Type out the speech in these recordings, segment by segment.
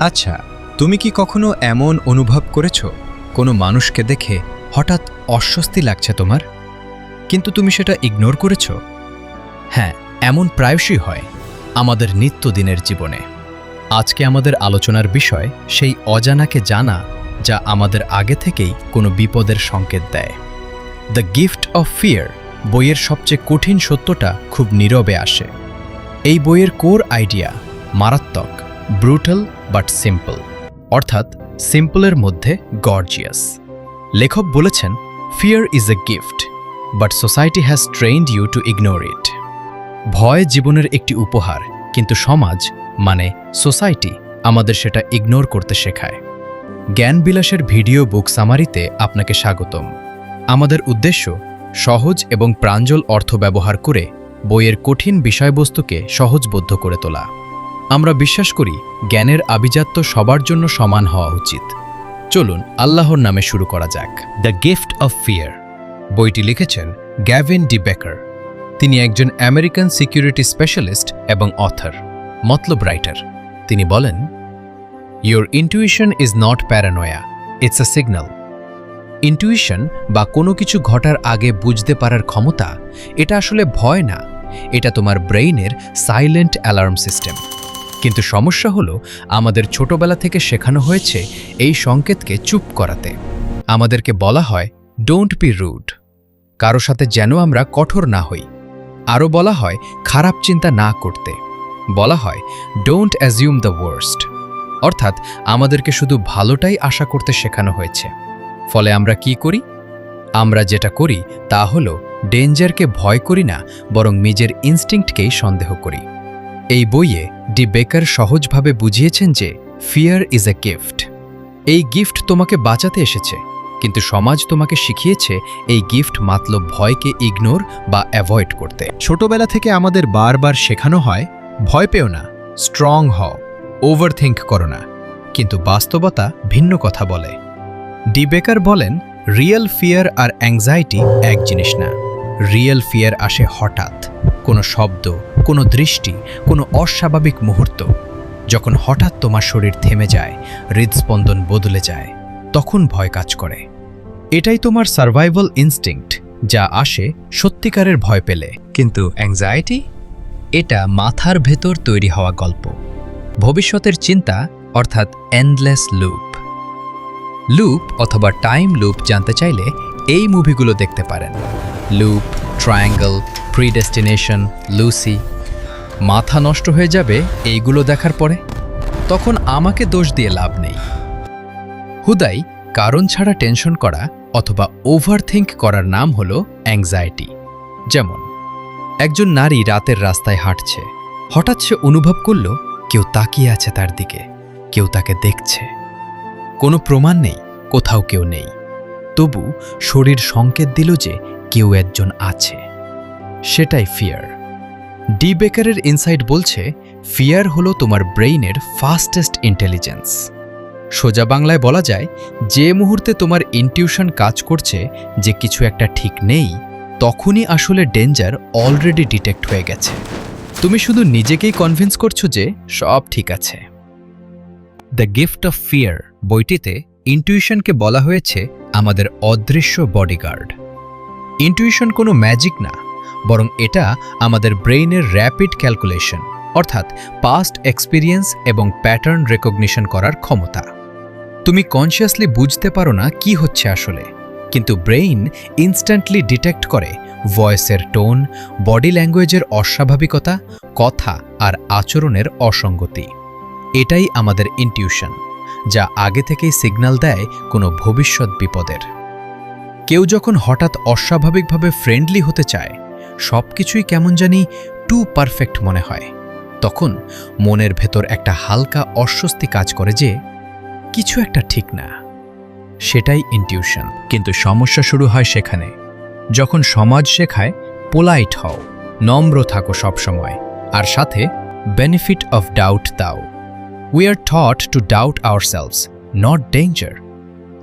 আচ্ছা, তুমি কি কখনো এমন অনুভব করেছো কোনো মানুষকে দেখে হঠাৎ অস্বস্তি লাগছে তোমার, কিন্তু তুমি সেটা ইগনোর করেছো? হ্যাঁ, এমন প্রায়শই হয় আমাদের নিত্যদিনের জীবনে। আজকে আমাদের আলোচনার বিষয় সেই অজানাকে জানা যা আমাদের আগে থেকেই কোনো বিপদের সংকেত দেয়। দ্য গিফট অফ ফিয়ার বইয়ের সবচেয়ে কঠিন সত্যটা খুব নীরবে আসে। এই বইয়ের কোর আইডিয়া মারাত্মক, ব্রুটাল বাট সিম্পল, অর্থাৎ সিম্পলের মধ্যে গর্জিয়াস। লেখক বলেছেন, fear is a gift but society has trained you to ignore it. ভয় জীবনের একটি উপহার, কিন্তু সমাজ মানে সোসাইটি আমাদের সেটা ইগনোর করতে শেখায়। জ্ঞানবিলাসের ভিডিও বুক সামারিতে আপনাকে স্বাগতম। আমাদের উদ্দেশ্য সহজ এবং প্রাঞ্জল অর্থ ব্যবহার করে বইয়ের কঠিন বিষয়বস্তুকে সহজবোধ্য করে তোলা। আমরা বিশ্বাস করি জ্ঞানের আভিজাত্য সবার জন্য সমান হওয়া উচিত। চলুন আল্লাহর নামে শুরু করা যাক। দ্য গিফট অফ ফিয়ার বইটি লিখেছেন গ্যাভিন ডি বেকার। তিনি একজন আমেরিকান সিকিউরিটি স্পেশালিস্ট এবং অথর, মতলব রাইটার। তিনি বলেন, your intuition is not paranoia, it's a signal. Intuition বা কোনো কিছু ঘটার আগে বুঝতে পারার ক্ষমতা, এটা আসলে ভয় না, এটা তোমার ব্রেইনের সাইলেন্ট অ্যালার্ম সিস্টেম। কিন্তু সমস্যা হলো আমাদের ছোটবেলা থেকে শেখানো হয়েছে এই সংকেতকে চুপ করাতে। আমাদেরকে বলা হয় ডোন্ট বি রুড, কারো সাথে যেন আমরা কঠোর না হই। আরও বলা হয় খারাপ চিন্তা না করতে। বলা হয় ডোন্ট অ্যাজিউম দ্য ওয়ার্স্ট, অর্থাৎ আমাদেরকে শুধু ভালোটাই আশা করতে শেখানো হয়েছে। ফলে আমরা কি করি? আমরা যেটা করি তা হলো ডেঞ্জারকে ভয় করি না, বরং নিজের ইনস্টিংক্টকেই সন্দেহ করি। এই বইয়ে ডি বেকার সহজভাবে বুঝিয়েছেন যে ফিয়ার ইজ এ গিফট। এই গিফট তোমাকে বাঁচাতে এসেছে, কিন্তু সমাজ তোমাকে শিখিয়েছে এই গিফট মাত্র ভয়কে ইগনোর বা অ্যাভয়েড করতে। ছোটবেলা থেকে আমাদের বারবার শেখানো হয় ভয় পেও না, স্ট্রং হও, ওভারথিঙ্ক করো না। কিন্তু বাস্তবতা ভিন্ন কথা বলে। ডি বেকার বলেন, রিয়েল ফিয়ার আর অ্যাংজাইটি এক জিনিস না। রিয়েল ফিয়ার আসে হঠাৎ, কোনো শব্দ, কোনো দৃষ্টি, কোনো অস্বাভাবিক মুহূর্ত। যখন হঠাৎ তোমার শরীর থেমে যায়, হৃদস্পন্দন বদলে যায়, তখন ভয় কাজ করে। এটাই তোমার সার্ভাইভাল ইনস্টিংক্ট, যা আসে সত্যিকারের ভয় পেলে। কিন্তু অ্যাংজাইটি, এটা মাথার ভেতর তৈরি হওয়া গল্প, ভবিষ্যতের চিন্তা, অর্থাৎ এন্ডলেস লুপ। লুপ অথবা টাইম লুপ জানতে চাইলে এই মুভিগুলো দেখতে পারেন, লুপ, ট্রায়াঙ্গল, প্রিডেস্টিনেশন, লুসি। মাথা নষ্ট হয়ে যাবে এইগুলো দেখার পরে। তখন আমাকে দোষ দিয়ে লাভ নেই। হুদাই কারণ ছাড়া টেনশন করা অথবা ওভারথিঙ্ক করার নাম হলো অ্যাংজাইটি। যেমন একজন নারী রাতের রাস্তায় হাঁটছে, হঠাৎ সে অনুভব করল কেউ তাকিয়ে আছে তার দিকে, কেউ তাকে দেখছে। কোনো প্রমাণ নেই, কোথাও কেউ নেই, তবু শরীর সংকেত দিল যে কেউ একজন আছে। সেটাই ফিয়ার। ডি বেকারের ইনসাইট বলছে, ফিয়ার হলো তোমার ব্রেইনের ফাস্টেস্ট ইন্টেলিজেন্স। সোজা বাংলায় বলা যায়, যে মুহূর্তে তোমার ইনটিউশন কাজ করছে যে কিছু একটা ঠিক নেই, তখনই আসলে ডেঞ্জার অলরেডি ডিটেক্ট হয়ে গেছে। তুমি শুধু নিজেকেই কনভিন্স করছো যে সব ঠিক আছে। দ্য গিফট অফ ফিয়ার বইটিতে ইনটিউশনকে বলা হয়েছে আমাদের অদৃশ্য বডিগার্ড। ইনটিউশন কোনো ম্যাজিক না, বরং এটা আমাদের ব্রেইনের র্যাপিড ক্যালকুলেশন, অর্থাৎ পাস্ট এক্সপিরিয়েন্স এবং প্যাটার্ন রেকগনিশন করার ক্ষমতা। তুমি কনসিয়াসলি বুঝতে পারো না কি হচ্ছে আসলে, কিন্তু ব্রেইন ইনস্ট্যান্টলি ডিটেক্ট করে ভয়েসের টোন, বডি ল্যাঙ্গুয়েজের অস্বাভাবিকতা, কথা আর আচরণের অসঙ্গতি। এটাই আমাদের ইনটিউশন, যা আগে থেকেই সিগন্যাল দেয় কোনো ভবিষ্যৎ বিপদের। কেউ যখন হঠাৎ অস্বাভাবিকভাবে ফ্রেন্ডলি হতে চায়, সবকিছুই কেমন জানি টু পারফেক্ট মনে হয়, তখন মনের ভেতর একটা হালকা অস্বস্তি কাজ করে যে কিছু একটা ঠিক না। সেটাই ইনটিউশন। কিন্তু সমস্যা শুরু হয় সেখানে, যখন সমাজ শেখায় পোলাইট হও, নম্র থাকো সবসময়, আর সাথে বেনিফিট অফ ডাউট দাও। We are taught to doubt ourselves, not danger.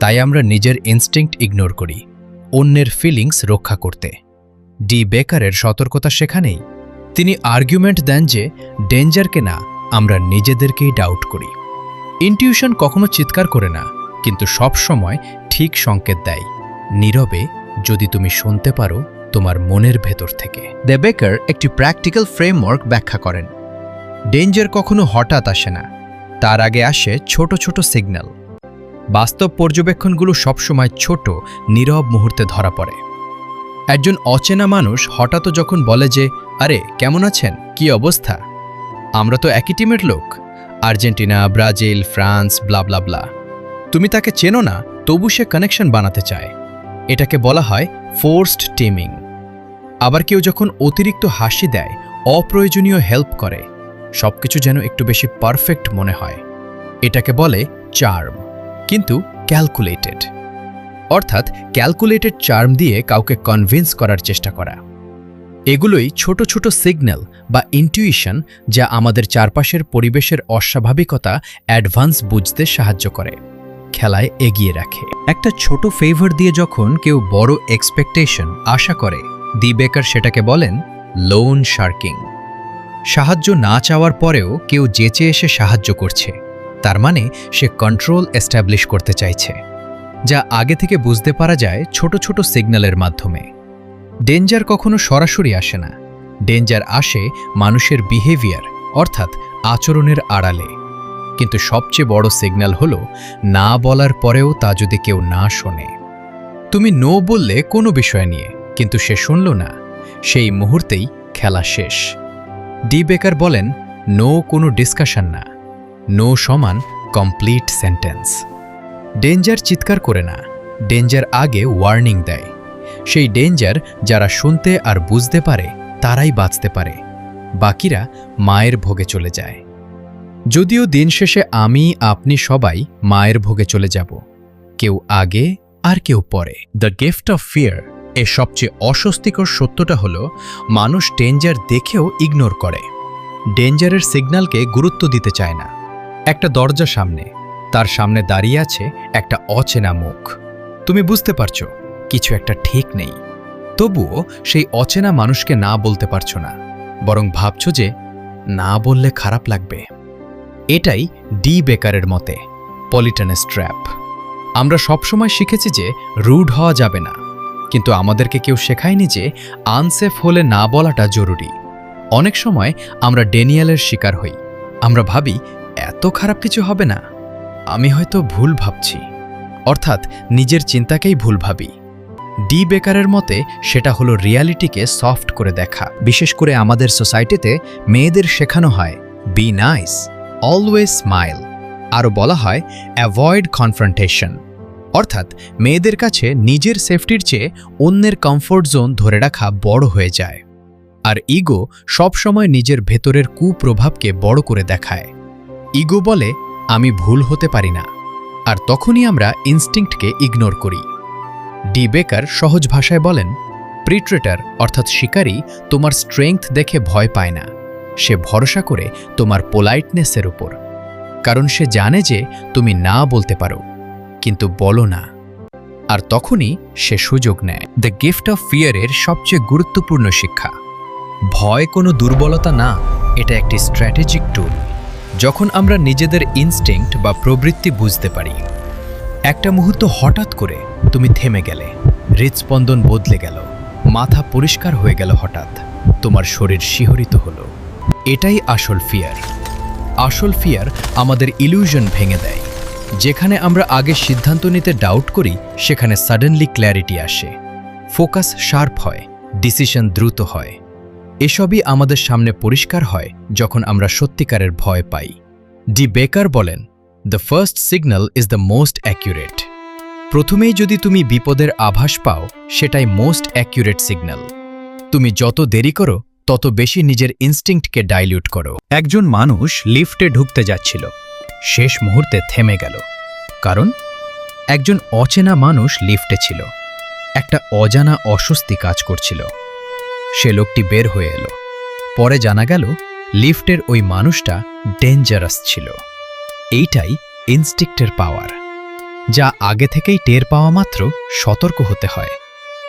তাই আমরা নিজের ইনস্টিংক্ট ইগনোর করি অন্যের ফিলিংস রক্ষা করতে। ডি বেকারের সতর্কতা সেখানেই। তিনি আর্গুমেন্ট দেন যে ডেঞ্জারকে না, আমরা নিজেদেরকেই ডাউট করি। ইনটিউশন কখনো চিৎকার করে না, কিন্তু সব সময় ঠিক সংকেত দেয়, নীরবে, যদি তুমি শুনতে পারো তোমার মনের ভেতর থেকে। দ্য বেকার একটি প্র্যাকটিক্যাল ফ্রেমওয়ার্ক ব্যাখ্যা করেন। ডেঞ্জার কখনো হঠাৎ আসে না, তার আগে আসে ছোট ছোট সিগন্যাল। বাস্তব পর্যবেক্ষণগুলো সবসময় ছোট, নীরব মুহূর্তে ধরা পড়ে। একজন অচেনা মানুষ হঠাৎ যখন বলে যে, আরে কেমন আছেন, কি অবস্থা, আমরা তো একই টিমের লোক, আর্জেন্টিনা, ব্রাজিল, ফ্রান্স, ব্লা, তুমি তাকে চেনো না, তবু সে কানেকশন বানাতে চায়। এটাকে বলা হয় ফোর্সড টিমিং। আবার কেউ যখন অতিরিক্ত হাসি দেয়, অপ্রয়োজনীয় হেল্প করে, সবকিছু যেন একটু বেশি পারফেক্ট মনে হয়, এটাকে বলে চার্ম, কিন্তু ক্যালকুলেটেড। অর্থাৎ ক্যালকুলেটেড চার্ম দিয়ে কাউকে কনভিন্স করার চেষ্টা করা। এগুলোই ছোট ছোট সিগন্যাল বা ইনটিউশন, যা আমাদের চারপাশের পরিবেশের অস্বাভাবিকতা অ্যাডভান্স বুঝতে সাহায্য করে, খেলায় এগিয়ে রাখে। একটা ছোট ফেভার দিয়ে যখন কেউ বড় এক্সপেকটেশন আশা করে, দি বেকার সেটাকে বলেন লোন শার্কিং। সাহায্য না চাওয়ার পরেও কেউ যেচে এসে সাহায্য করছে, তার মানে সে কন্ট্রোল এস্টাবলিশ করতে চাইছে, যা আগে থেকে বুঝতে পারা যায় ছোট ছোট সিগন্যালের মাধ্যমে। ডেঞ্জার কখনো সরাসরি আসে না, ডেঞ্জার আসে মানুষের বিহেভিয়ার অর্থাৎ আচরণের আড়ালে। কিন্তু সবচেয়ে বড় সিগন্যাল হলো না বলার পরেও তা যদি কেউ না শোনে। তুমি নো বললে কোনো বিষয় নিয়ে, কিন্তু সে শুনল না, সেই মুহূর্তেই খেলা শেষ। ডি বেকার বলেন, নো কোনো ডিসকাশন না, নো সমান কমপ্লিট সেন্টেন্স। ডেঞ্জার চিৎকার করে না, ডেঞ্জার আগে ওয়ার্নিং দেয়। সেই ডেঞ্জার যারা শুনতে আর বুঝতে পারে তারাই বাঁচতে পারে, বাকিরা মায়ের ভোগে চলে যায়। যদিও দিন শেষে আমি, আপনি সবাই মায়ের ভোগে চলে যাব, কেউ আগে আর কেউ পরে। দ্য গিফট অফ ফিয়ার এর সবচেয়ে অস্বস্তিকর সত্যটা হলো, মানুষ ডেঞ্জার দেখেও ইগনোর করে, ডেঞ্জারের সিগন্যালকে গুরুত্ব দিতে চায় না। একটা দরজা সামনে, তার সামনে দাঁড়িয়ে আছে একটা অচেনা মুখ। তুমি বুঝতে পারছো কিছু একটা ঠিক নেই, তবুও সেই অচেনা মানুষকে না বলতে পারছো না, বরং ভাবছো যে না বললে খারাপ লাগবে। এটাই ডি বেকারের মতে পলিটনেস ট্র্যাপ। আমরা সবসময় শিখেছি যে রুড হওয়া যাবে না, কিন্তু আমাদেরকে কেউ শেখায়নি যে আনসেফ হলে না বলাটা জরুরি। অনেক সময় আমরা ডেনিয়ালের শিকার হই। আমরা ভাবি এত খারাপ কিছু হবে না, আমি হয়তো ভুল ভাবছি, অর্থাৎ নিজের চিন্তাকেই ভুল ভাবি। ডি বেকারের মতে সেটা হলো রিয়ালিটিকে সফট করে দেখা। বিশেষ করে আমাদের সোসাইটিতে মেয়েদের শেখানো হয় বি নাইস, অলওয়েজ স্মাইল, আরও বলা হয় অ্যাভয়েড কনফ্রন্টেশন। অর্থাৎ মেয়েদের কাছে নিজের সেফটির চেয়ে অন্যের কমফোর্ট জোন ধরে রাখা বড় হয়ে যায়। আর ইগো সবসময় নিজের ভেতরের কুপ্রভাবকে বড় করে দেখায়। ইগো বলে আমি ভুল হতে পারি না, আর তখনই আমরা ইনস্টিংক্টকে ইগনোর করি। ডি বেকার সহজ ভাষায় বলেন, প্রিট্রেটার অর্থাৎ শিকারী তোমার স্ট্রেংথ দেখে ভয় পায় না, সে ভরসা করে তোমার পোলাইটনেসের উপর, কারণ সে জানে যে তুমি না বলতে পারো, কিন্তু বলো না, আর তখনই সে সুযোগ নেয়। দ্য গিফট অফ ফিয়ারের সবচেয়ে গুরুত্বপূর্ণ শিক্ষা, ভয় কোনো দুর্বলতা না, এটা একটি স্ট্র্যাটেজিক টুল। যখন আমরা নিজেদের ইনস্টিংক্ট বা প্রবৃত্তি বুঝতে পারি, একটা মুহূর্ত হঠাৎ করে তুমি থেমে গেলে, হৃদস্পন্দন বদলে গেল, মাথা পরিষ্কার হয়ে গেল, হঠাৎ তোমার শরীর শিহরিত হলো, এটাই আসল ফিয়ার। আসল ফিয়ার আমাদের ইলিউশন ভেঙে দেয়। যেখানে আমরা আগে সিদ্ধান্ত নিতে ডাউট করি, সেখানে সাডেনলি ক্ল্যারিটি আসে, ফোকাস শার্প হয়, ডিসিশন দ্রুত হয়। এসবই আমাদের সামনে পরিষ্কার হয় যখন আমরা সত্যিকারের ভয় পাই। ডি বেকার বলেন, the first signal is the most accurate. প্রথমেই যদি তুমি বিপদের আভাস পাও, সেটাই মোস্ট অ্যাকিউরেট সিগন্যাল। তুমি যত দেরি করো, তত বেশি নিজের ইনস্টিংক্টকে ডাইলিউট করো। একজন মানুষ লিফটে ঢুকতে যাচ্ছিল, শেষ মুহূর্তে থেমে গেল, কারণ একজন অচেনা মানুষ লিফটে ছিল। একটা অজানা অস্বস্তি কাজ করছিল। সে লোকটি বের হয়ে এলো, পরে জানা গেল লিফটের ওই মানুষটা ডেঞ্জারাস ছিল। এইটাই ইনস্টিংক্টের পাওয়ার, যা আগে থেকেই টের পাওয়া মাত্র সতর্ক হতে হয়।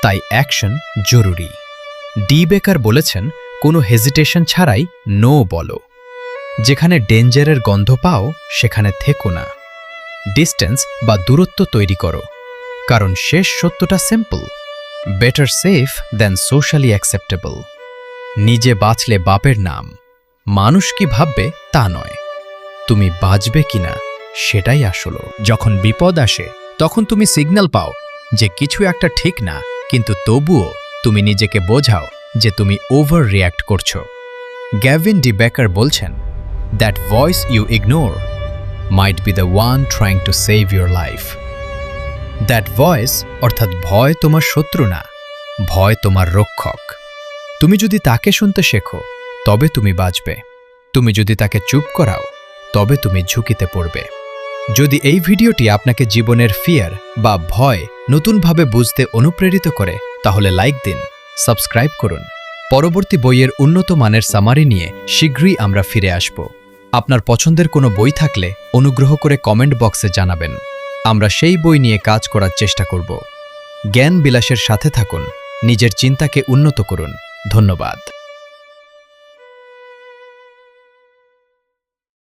তাই অ্যাকশন জরুরি। ডি বেকার বলেছেন, কোনো হেজিটেশন ছাড়াই নো বলো। যেখানে ডেঞ্জারের গন্ধ পাও সেখানে থেকো না। ডিস্টেন্স বা দূরত্ব তৈরি করো, কারণ শেষ সত্যটা simple, better safe than socially acceptable. নিজে বাঁচলে বাপের নাম, মানুষ কি ভাববে তা নয়, তুমি বাঁচবে কিনা সেটাই আসলো। যখন বিপদ আসে তখন তুমি সিগন্যাল পাও যে কিছু একটা ঠিক না, কিন্তু তবুও তুমি নিজেকে বোঝাও যে তুমি ওভার রিয়্যাক্ট করছো। গ্যাভিন ডি বেকার বলছেন, that voice you ignore might be the one trying to save your life. That voice অর্থাৎ ভয় তোমার শত্রু না, ভয় তোমার রক্ষক। তুমি যদি তাকে শুনতে শেখো তবে তুমি বাঁচবে, তুমি যদি তাকে চুপ করাও তবে তুমি ঝুঁকিতে পড়বে। যদি এই ভিডিওটি আপনাকে জীবনের ফিয়ার বা ভয় নতুনভাবে বুঝতে অনুপ্রেরিত করে তাহলে লাইক দিন, সাবস্ক্রাইব করুন। পরবর্তী বইয়ের উন্নত মানের সামারি নিয়ে শীঘ্রই আমরা ফিরে আসব। আপনার পছন্দের কোনো বই থাকলে অনুগ্রহ করে কমেন্ট বক্সে জানাবেন, আমরা সেই বই নিয়ে কাজ করার চেষ্টা করব। জ্ঞান বিলাসের সাথে থাকুন, নিজের চিন্তাকে উন্নত করুন। ধন্যবাদ।